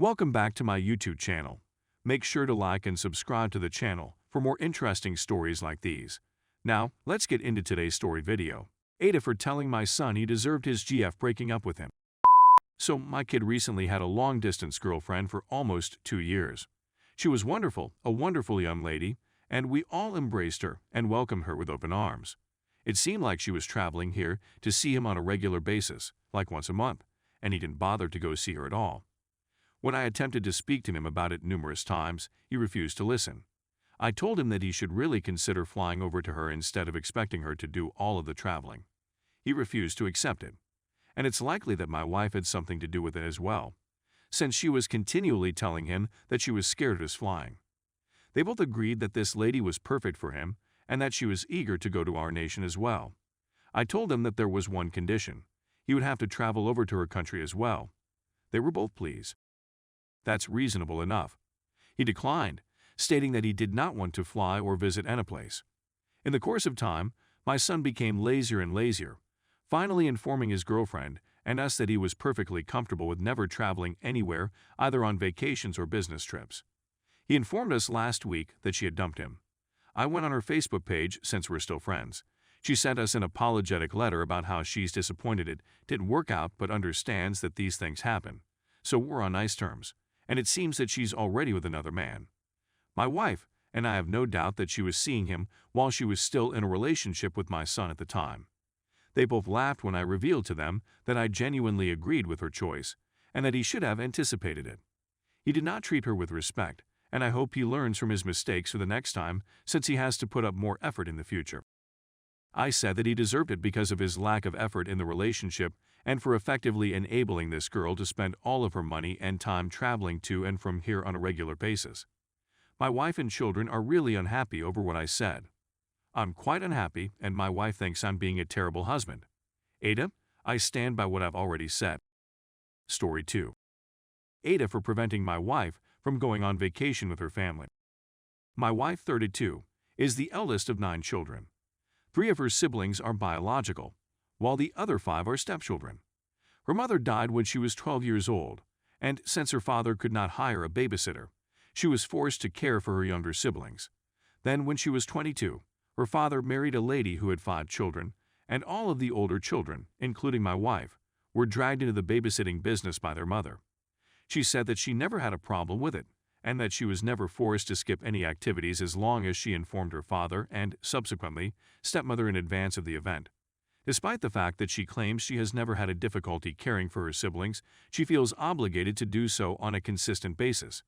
Welcome back to my YouTube channel. Make sure to like and subscribe to the channel for more interesting stories like these. Now, let's get into today's story video. AITA for telling my son he deserved his GF breaking up with him. So, my kid recently had a long-distance girlfriend for almost 2 years. She was wonderful, a wonderful young lady, and we all embraced her and welcomed her with open arms. It seemed like she was traveling here to see him on a regular basis, like once a month, and he didn't bother to go see her at all. When I attempted to speak to him about it numerous times, he refused to listen. I told him that he should really consider flying over to her instead of expecting her to do all of the traveling. He refused to accept it. And it's likely that my wife had something to do with it as well, since she was continually telling him that she was scared of his flying. They both agreed that this lady was perfect for him and that she was eager to go to our nation as well. I told him that there was one condition. He would have to travel over to her country as well. They were both pleased. That's reasonable enough. He declined, stating that he did not want to fly or visit any place. In the course of time, my son became lazier and lazier, finally informing his girlfriend and us that he was perfectly comfortable with never traveling anywhere, either on vacations or business trips. He informed us last week that she had dumped him. I went on her Facebook page since we're still friends. She sent us an apologetic letter about how she's disappointed it didn't work out but understands that these things happen. So we're on nice terms, and it seems that she's already with another man. My wife and I have no doubt that she was seeing him while she was still in a relationship with my son at the time. They both laughed when I revealed to them that I genuinely agreed with her choice and that he should have anticipated it. He did not treat her with respect, and I hope he learns from his mistakes for the next time since he has to put up more effort in the future. I said that he deserved it because of his lack of effort in the relationship and for effectively enabling this girl to spend all of her money and time traveling to and from here on a regular basis. My wife and children are really unhappy over what I said. I'm quite unhappy, and my wife thinks I'm being a terrible husband. AITA, I stand by what I've already said. Story 2. AITA for preventing my wife from going on vacation with her family. My wife, 32, is the eldest of 9 children. 3 of her siblings are biological, while the other 5 are stepchildren. Her mother died when she was 12 years old, and since her father could not hire a babysitter, she was forced to care for her younger siblings. Then, when she was 22, her father married a lady who had 5 children, and all of the older children, including my wife, were dragged into the babysitting business by their mother. She said that she never had a problem with it, and that she was never forced to skip any activities as long as she informed her father and, subsequently, stepmother in advance of the event. Despite the fact that she claims she has never had a difficulty caring for her siblings, she feels obligated to do so on a consistent basis.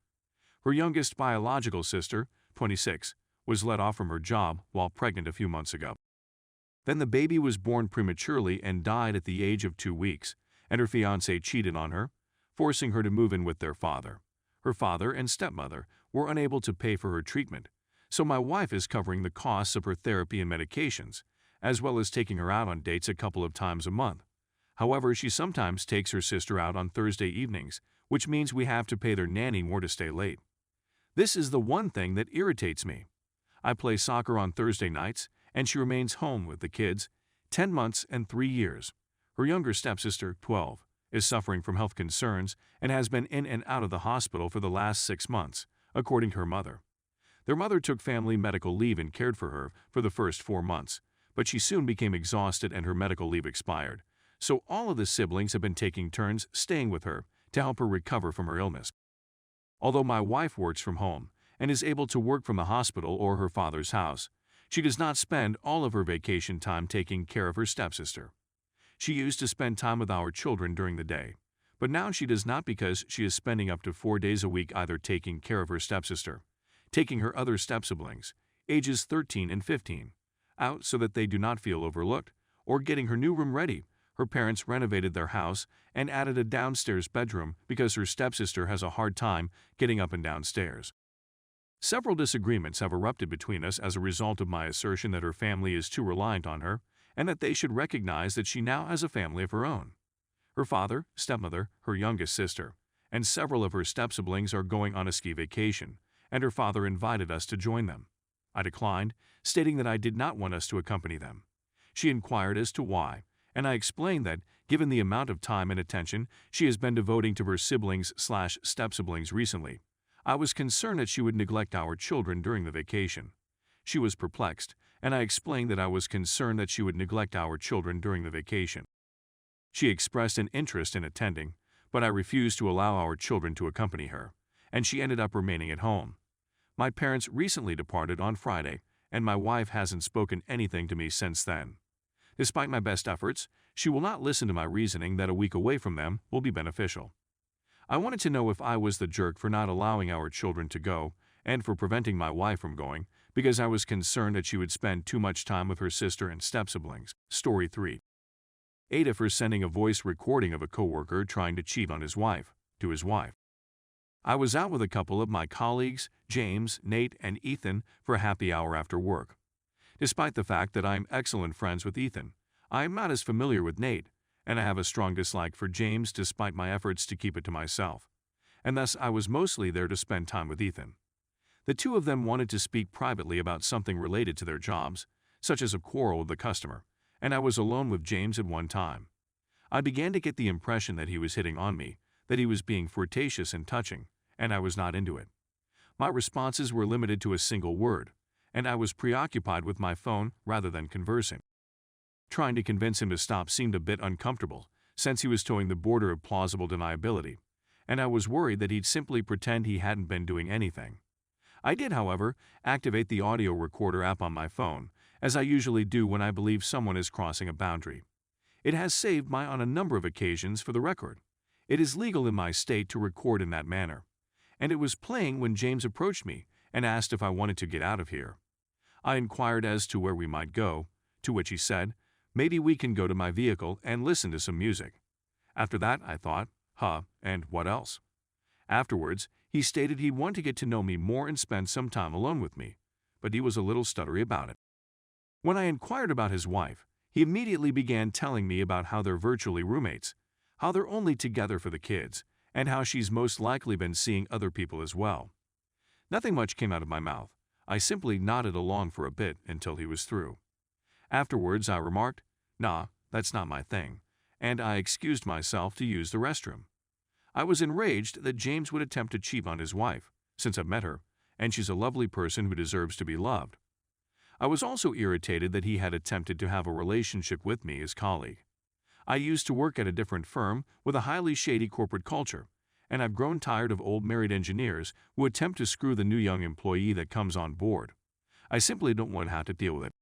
Her youngest biological sister, 26, was let off from her job while pregnant a few months ago. Then the baby was born prematurely and died at the age of 2 weeks, and her fiancé cheated on her, forcing her to move in with their father. Her father and stepmother were unable to pay for her treatment, so my wife is covering the costs of her therapy and medications, as well as taking her out on dates a couple of times a month. However, she sometimes takes her sister out on Thursday evenings, which means we have to pay their nanny more to stay late. This is the one thing that irritates me. I play soccer on Thursday nights, and she remains home with the kids, 10 months and 3 years. Her younger stepsister, 12, is suffering from health concerns and has been in and out of the hospital for the last 6 months, according to her mother. Their mother took family medical leave and cared for her for the first 4 months, but she soon became exhausted and her medical leave expired. So all of the siblings have been taking turns staying with her to help her recover from her illness. Although my wife works from home and is able to work from the hospital or her father's house, she does not spend all of her vacation time taking care of her stepsister. She used to spend time with our children during the day, but now she does not because she is spending up to 4 days a week either taking care of her stepsister, taking her other step-siblings, ages 13 and 15, out so that they do not feel overlooked, or getting her new room ready. Her parents renovated their house and added a downstairs bedroom because her stepsister has a hard time getting up and downstairs. Several disagreements have erupted between us as a result of my assertion that her family is too reliant on her and that they should recognize that she now has a family of her own. Her father, stepmother, her youngest sister, and several of her step-siblings are going on a ski vacation, and her father invited us to join them. I declined, stating that I did not want us to accompany them. She inquired as to why, and I explained that given the amount of time and attention she has been devoting to her siblings/step-siblings recently. I was concerned that she would neglect our children during the vacation. She was perplexed, and I explained that I was concerned that she would neglect our children during the vacation. She expressed an interest in attending, but I refused to allow our children to accompany her, and she ended up remaining at home. My parents recently departed on Friday, and my wife hasn't spoken anything to me since then. Despite my best efforts, she will not listen to my reasoning that a week away from them will be beneficial. I wanted to know if I was the jerk for not allowing our children to go and for preventing my wife from going because I was concerned that she would spend too much time with her sister and step-siblings. Story 3. AITA for sending a voice recording of a coworker trying to cheat on his wife to his wife. I was out with a couple of my colleagues, James, Nate, and Ethan, for a happy hour after work. Despite the fact that I'm excellent friends with Ethan, I am not as familiar with Nate, and I have a strong dislike for James despite my efforts to keep it to myself, and thus I was mostly there to spend time with Ethan. The two of them wanted to speak privately about something related to their jobs, such as a quarrel with the customer, and I was alone with James at one time. I began to get the impression that he was hitting on me, that he was being flirtatious and touching, and I was not into it. My responses were limited to a single word, and I was preoccupied with my phone rather than conversing. Trying to convince him to stop seemed a bit uncomfortable, since he was towing the border of plausible deniability, and I was worried that he'd simply pretend he hadn't been doing anything. I did, however, activate the audio recorder app on my phone, as I usually do when I believe someone is crossing a boundary. It has saved my on a number of occasions for the record. It is legal in my state to record in that manner, and it was playing when James approached me and asked if I wanted to get out of here. I inquired as to where we might go, to which he said, "Maybe we can go to my vehicle and listen to some music." After that, I thought, and what else? Afterwards, he stated he'd want to get to know me more and spend some time alone with me, but he was a little stuttery about it. When I inquired about his wife, he immediately began telling me about how they're virtually roommates, how they're only together for the kids, and how she's most likely been seeing other people as well. Nothing much came out of my mouth. I simply nodded along for a bit until he was through. Afterwards, I remarked, "Nah, that's not my thing," and I excused myself to use the restroom. I was enraged that James would attempt to cheat on his wife, since I've met her, and she's a lovely person who deserves to be loved. I was also irritated that he had attempted to have a relationship with me as colleague. I used to work at a different firm with a highly shady corporate culture, and I've grown tired of old married engineers who attempt to screw the new young employee that comes on board. I simply don't want to have to deal with it.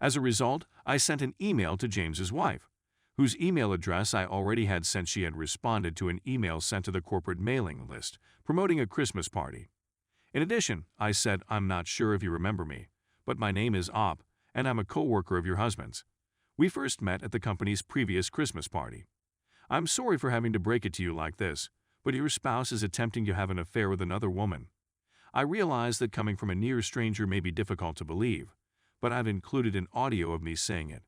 As a result, I sent an email to James's wife, whose email address I already had since she had responded to an email sent to the corporate mailing list promoting a Christmas party. In addition, I said, "I'm not sure if you remember me, but my name is Op, and I'm a co-worker of your husband's. We first met at the company's previous Christmas party. I'm sorry for having to break it to you like this, but your spouse is attempting to have an affair with another woman. I realize that coming from a near stranger may be difficult to believe, but I've included an audio of me saying it,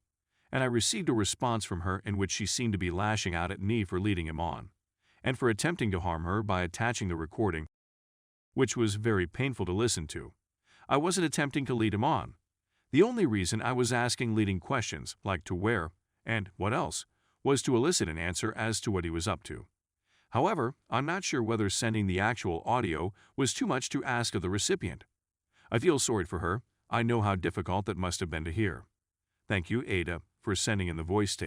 and I received a response from her in which she seemed to be lashing out at me for leading him on, and for attempting to harm her by attaching the recording, which was very painful to listen to. I wasn't attempting to lead him on. The only reason I was asking leading questions, like to where, and what else, was to elicit an answer as to what he was up to. However, I'm not sure whether sending the actual audio was too much to ask of the recipient. I feel sorry for her. I know how difficult that must have been to hear. Thank you, AITA, for sending in the voice tape.